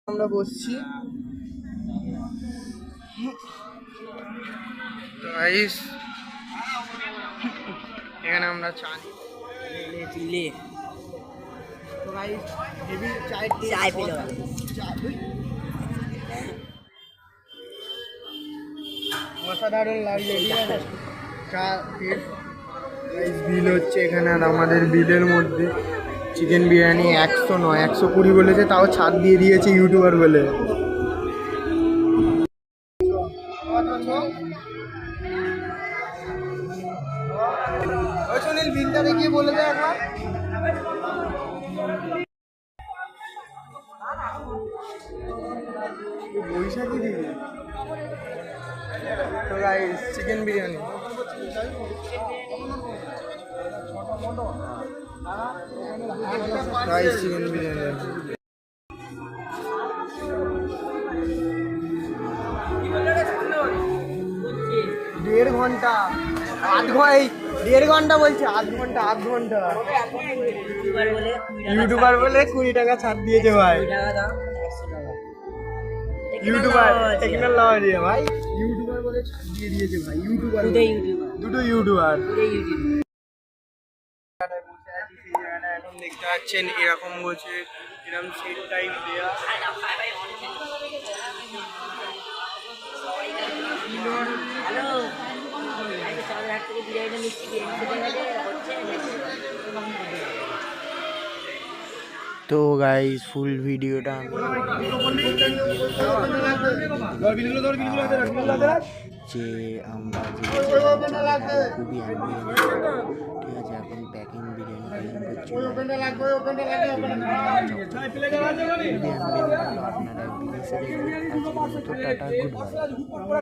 আমরা বসছি গাইস, এখানে আমরা চা নিই। তো গাইস হেভি চায় পেলো অসাধারণ লাগছে। ঠিক আছে, চা বিল হচ্ছে এখানে। আর আমাদের বিলের মধ্যে চিকেন বিরিয়ানি 100 নয় 120 বলেছে, তাও ছাড় দিয়ে দিয়েছে ইউটিউবার বলে। সুনীল বিলটা দেখিয়ে বলে দেয় একবার। বৈশাখী দিবি তো guys, chicken biryani guys, chicken biryani 1.5 ঘন্টা 1.5 ঘন্টা বলছে, 1.5 ঘন্টা ইউটিউবার বলে 20 টাকা ছাড় দিয়েছে ভাই। ইউটিউবার টেকনিক্যাল লাভ দিয়ে ভাই, ইউটিউবার বলে ছাড় দিয়ে দিয়েছে ভাই। ইউটিউবার দুটো ইউটিউবার এখন দেখতে পাচ্ছেন এরকম বলছে, এরকম সেট টাইপ দেয়া। তো গাইস, ফুল ভিডিওটা যে আমরা খুবই ঠিক আছে। এখন প্যাকিং বিরিয়ানি আপনারা টাটা গুড বাই।